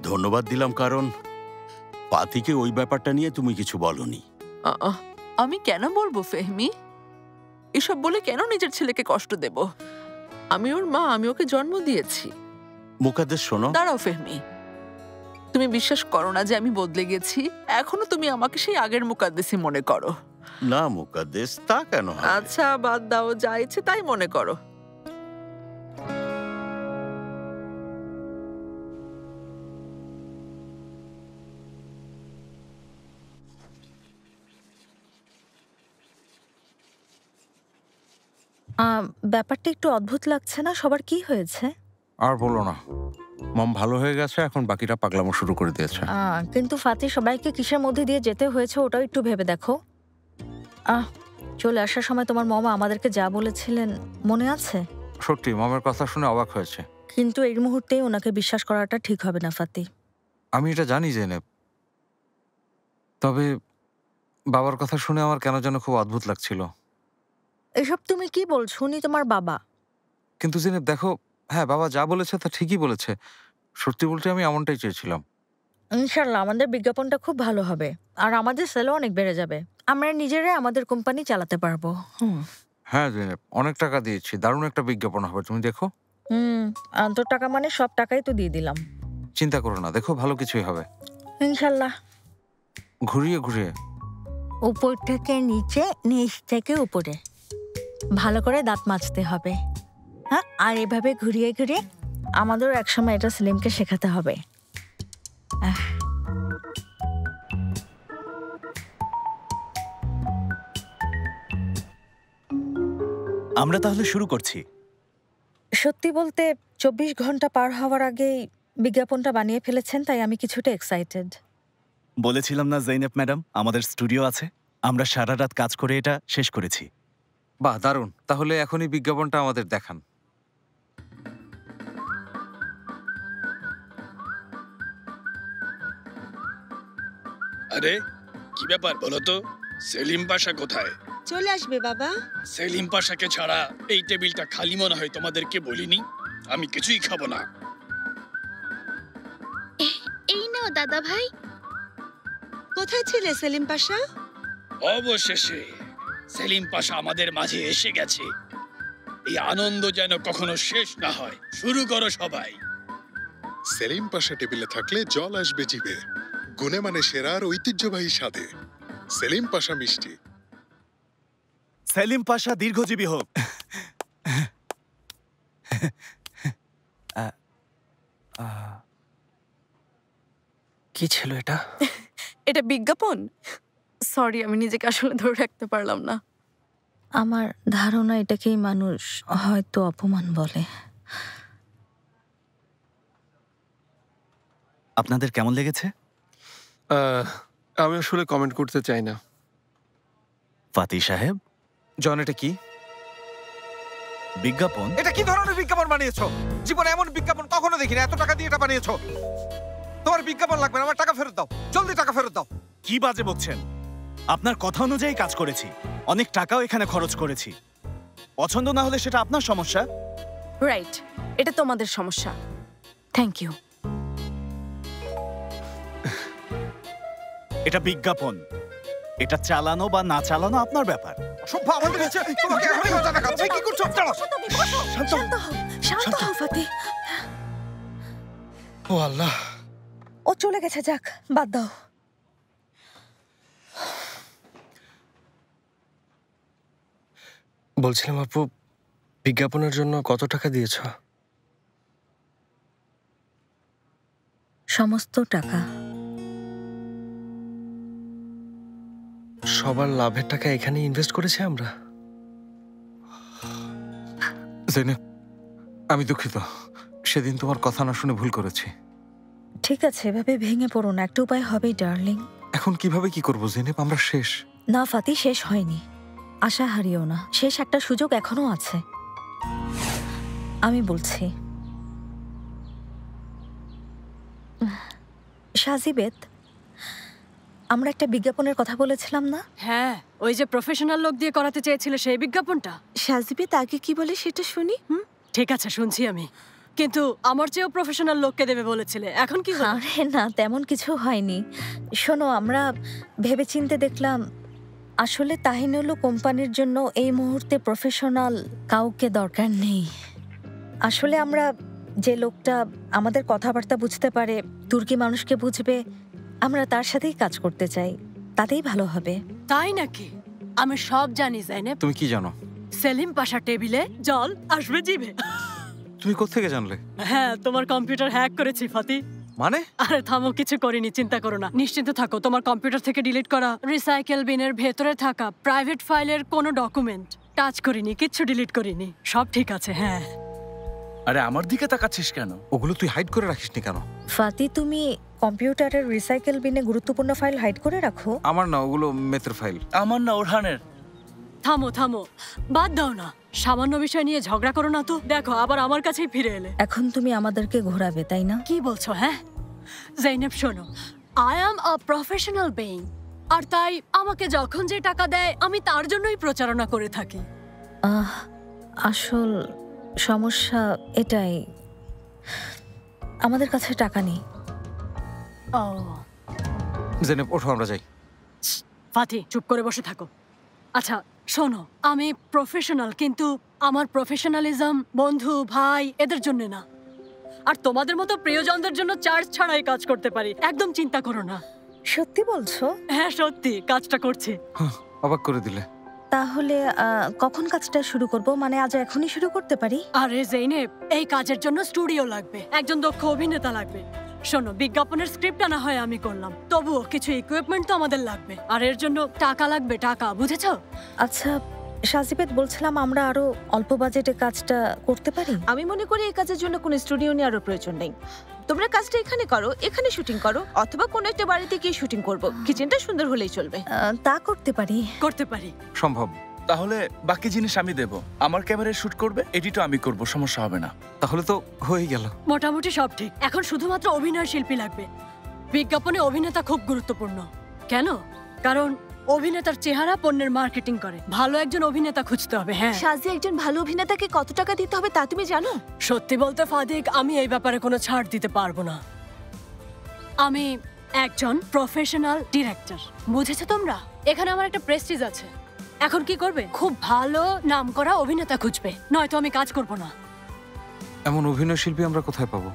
ধন্যবাদ দিলাম কারণ পাতিকে ওই ব্যাপারটা নিয়ে তুমি কিছু বলনি। আমি কেন বলবো ফেহমি? এসব বলে কেন নিজের ছেলেকে কষ্ট দেব? আমি ওর মা, আমি ওকে জন্ম দিয়েছি। মুকাদ্দেস শোনো। দাঁড়াও ফেহমি, তুমি বিশ্বাস করো না যে আমি বদলে গেছি? এখনো তুমি আমাকে সেই আগের মুকাদ্দেসই মনে করো। না মুকাদ্দেস, তা কেন? আচ্ছা বাদ দাও, যা ইচ্ছে তাই মনে করো। ব্যাপারটা একটু অদ্ভুত লাগছে না? সবার কি হয়েছে? আর বলো না, মম ভালো হয়ে গেছে, এখন বাকিটা পাগলামো শুরু করে দিয়েছে। কিন্তু ফাতি সবাইকে কিসের মধ্যে দিয়ে যেতে হয়েছে ওটাও একটু ভেবে দেখো। চলে আসার সময় তোমার মামা আমাদেরকে যা বলেছিলেন মনে আছে? সত্যি মমের কথা শুনে অবাক হয়েছে। কিন্তু এই মুহূর্তে ওনাকে বিশ্বাস করাটা ঠিক হবে না ফাতি। আমি এটা জানি জেনেব, তবে বাবার কথা শুনে আমার কেন যেন খুব অদ্ভুত লাগছিল। এসব তুমি কি বলছো? উনি তোমার বাবা। কিন্তু জেনেব দেখো, হ্যাঁ বাবা যা বলেছে তা ঠিকই বলেছে। সত্যি বলতে আমি এমনটাই চেয়েছিলাম। ইনশাল্লাহ আমাদের বিজ্ঞাপনটা খুব ভালো হবে আর আমাদের সেলও অনেক বেড়ে যাবে। আমরা নিজেরাই আমাদের কোম্পানি চালাতে পারবো। হ্যাঁ জেনেব, অনেক টাকা দিয়েছি, দারুণ একটা বিজ্ঞাপন হবে, তুমি দেখো। আন্তর টাকা মানে সব টাকাই তো দিয়ে দিলাম। চিন্তা করো না, দেখো ভালো কিছুই হবে ইনশাল্লাহ। ঘুরিয়ে ঘুরিয়ে, উপর থেকে নিচে, নিচ থেকে উপরে, ভালো করে দাঁত মাজতে হবে। হ্যাঁ, আর এভাবে ঘুরিয়ে ঘুরিয়ে আমাদের একসময় এটা সেলিমকে শেখাতে হবে। আমরা তাহলে শুরু করছি। সত্যি বলতে 24 ঘন্টা পার হওয়ার আগেই বিজ্ঞাপনটা বানিয়ে ফেলেছেন, তাই আমি কিছুটা এক্সাইটেড। বলেছিলাম না জৈনব ম্যাডাম, আমাদের স্টুডিও আছে, আমরা সারা রাত কাজ করে এটা শেষ করেছি। বাহ দারুণ, তাহলে এখনই বিজ্ঞাপনটা আমাদের দেখান। আরে কি ব্যাপার বলো তো, সেলিম পাশা কোথায়? চলে আসবে বাবা। সেলিম পাশাকে ছাড়া এই টেবিলটা খালি মনে হয়, তোমাদেরকে বলিনি? আমি কিছুই খাবো না। এই নাও দাদা ভাই। কোথায় ছিলে সেলিম পাশা? অবশেষে সেলিম পাশা আমাদের মাঝে এসে গেছে। এই আনন্দ যেন কখনো শেষ না হয়। শুরু করো সবাই। সেলিম পাশা টেবিলে থাকলে জল আসবে জিভে। গুণে মানে সেরা আর ঐতিহ্যবাহী স্বাদে সেলিম পাশা মিষ্টি। সেলিম পাশা দীর্ঘজীবী হোক। কি ছিল এটা? এটা বিজ্ঞাপন। সরি, আমি নিজেকে আসলে ধরে রাখতে পারলাম না। আমার ধারণা এটাকেই মানুষ হয়তো অপমান বলে। আপনাদের কেমন লেগেছে? আমি আসলে কমেন্ট করতে চাই না। ফাতি সাহেব, জন এটা কি? বিজ্ঞাপন? এটা কি ধরনের বিজ্ঞাপন বানিয়েছো? জীবনে এমন বিজ্ঞাপন কখনো দেখিনি। এত টাকা দিয়ে এটা বানিয়েছো। তোমার বিজ্ঞাপন লাগবে না, আমার টাকা ফেরত দাও, জলদি টাকা ফেরত দাও। কি বাজে বকছেন? আপনার কথা অনুযায়ী কাজ করেছি, অনেক টাকাও এখানে খরচ করেছি। পছন্দ না হলে সেটা আপনার সমস্যা। রাইট, এটা তোমাদের সমস্যা। Thank you. এটা বিজ্ঞাপন, এটা চালানো বা না চালানো আপনার ব্যাপার। সভ্য আমাদের কাছে তোমাকে এখনই মজা দেখাচ্ছি। কি করছো? শান্ত হও ফাতি। ও আল্লাহ, ও চলে গেছে, যাক বাদ দাও। বলছিলাম আপু, বিজ্ঞাপনের জন্য কত টাকা দিয়েছ? সমস্ত টাকা। সবার লাভের টাকা এখানে ইনভেস্ট করেছি আমরা। জেনেব, আমি দুঃখিত, সেদিন তোমার কথা না শুনে ভুল করেছি। ঠিক আছে, এভাবে ভেঙে পড়ো না, একটা উপায় হবেই ডার্লিং। এখন কিভাবে কি করবো জেনেব? আমরা শেষ। না ফাতি, শেষ হয়নি। আশা হারিও না, শেষ একটা সুযোগ এখনো আছে। আমি বলছি, সাজিবেত, আমরা একটা বিজ্ঞাপনের কথা বলেছিলাম না? হ্যাঁ, ওই যে প্রফেশনাল লোক দিয়ে করাতে চেয়েছিলে সেই বিজ্ঞাপনটা। সাজিবেত আগে কি বলে সেটা শুনি। ঠিক আছে, শুনছি আমি, কিন্তু আমার চেয়েও প্রফেশনাল লোককে দেবে বলেছিলে, এখন কি হলো? আরে না, তেমন কিছু হয়নি। শোনো, আমরা ভেবেচিন্তে দেখলাম আসলে তাহিনুল কোম্পানির জন্য এই মুহূর্তে প্রফেশনাল কাউকে দরকার নেই। আসলে আমরা যে লোকটা আমাদের কথাবার্তা বুঝতে পারে, তুর্কি মানুষকে বুঝবে, আমরা তার সাথেই কাজ করতে চাই, তাতেই ভালো হবে। তাই নাকি? আমি সব জানি জাইনেব। তুমি কি জানো? সেলিম পাশা টেবিলে জল আসবে জিভে। তুমি কোত্থেকে জানলে? হ্যাঁ, তোমার কম্পিউটার হ্যাক করেছি ফাতি। মানে? আরে থামো, কিছু করিনি, চিন্তা করো না, নিশ্চিন্ত থাকো। তোমার কম্পিউটার থেকে ডিলিট করা রিসাইকেল বিনের ভেতরে থাকা প্রাইভেট ফাইলের কোনো ডকুমেন্ট টাচ করিনি, কিচ্ছু ডিলিট করিনি, সব ঠিক আছে। হ্যাঁ। আরে আমার দিকে তাকাচ্ছিস কেন? ওগুলো তুই হাইড করে রাখিসনি কেন? ফাতি, তুমি কম্পিউটারের রিসাইকেল বিনে গুরুত্বপূর্ণ ফাইল হাইড করে রাখো? আমার না, ওগুলো মেতের ফাইল। আমার না, ওরহানের। থামো থামো, বাদ দাও না, সামান্য বিষয় নিয়ে ঝগড়া করো না তো। দেখো, আবার আমার কাছেই ফিরে এলে। এখন তুমি আমাদেরকে ঘোরাবে, তাই না? কি বলছো? হ্যাঁ জাইনেব, শোনো, I am a professional being, আর তাই আমাকে যখন যে টাকা দেয় আমি তার জন্যই প্রচারণা করে থাকি। আসল সমস্যা এটাই, আমাদের কাছে টাকা নেই। ও জেনেব ওঠো আমরা যাই। ফাতি চুপ করে বসে থাকো। আচ্ছা শোনো, আমি প্রফেশনাল, কিন্তু আমার প্রফেশনালিজম বন্ধু ভাই এদের জন্য না, আর তোমাদের মতো প্রিয়জনদের জন্য চার্জ ছাড়াই কাজ করতে পারি। একদম চিন্তা করো না। সত্যি বলছো? হ্যাঁ সত্যি, কাজটা করছি। অবাক করে দিলে। তাহলে কখন কাজটা শুরু করব? মানে আজ এখনই শুরু করতে পারি? আরে জেইনেব, এই কাজের জন্য স্টুডিও লাগবে, একজন দক্ষ অভিনেতা লাগবে। শোনো, বিজ্ঞাপনের স্ক্রিপ্টটা না হয় আমি করলাম, তবুও কিছু ইকুইপমেন্ট তো আমাদের লাগবে, আর এর জন্য টাকা লাগবে, টাকা, বুঝেছো? আচ্ছা সাজিবেদ, বলছিলাম আমরা আরো অল্প বাজেটে কাজটা করতে পারি। আমি মনে করি এই কাজের জন্য কোনো স্টুডিও নেওয়ার প্রয়োজন নেই। তোমরা কাজটা এখানে করো, এখানে শুটিং করো, অথবা কোনো একটা বাড়িতে গিয়ে শুটিং করবো। কিচেনটা সুন্দর হলেই চলবে। তা করতে পারি। করতে পারি। সম্ভব। তাহলে বাকি জিনিস আমি দেব, আমার ক্যামেরায় শুট করবে, এডিটও আমি করব, সমস্যা হবে না। তাহলে তো হয়ে গেল। মোটামুটি সব ঠিক। এখন শুধুমাত্র অভিনয় শিল্পী লাগবে। বিজ্ঞাপনে অভিনেতা খুব গুরুত্বপূর্ণ। কেন? কারণ অভিনেতার চেহারা পণ্যের মার্কেটিং করে। ভালো একজন অভিনেতা খুঁজতে হবে। হ্যাঁ, সাজি একজন ভালো অভিনেতাকে কত টাকা দিতে হবে তা তুমি জানো? সত্যি বলতে ফাদিক, আমি এই ব্যাপারে কোনো ছাড় দিতে পারবো না। আমি একজন প্রফেশনাল ডিরেক্টর, বুঝেছো তোমরা? এখানে আমার একটা প্রেস্টিজ আছে। এখন কি করবে? খুব ভালো নামকরা অভিনেতা খুঁজবে, নয়তো আমি কাজ করব না। এমন অভিনয় শিল্পী আমরা কোথায় পাবো?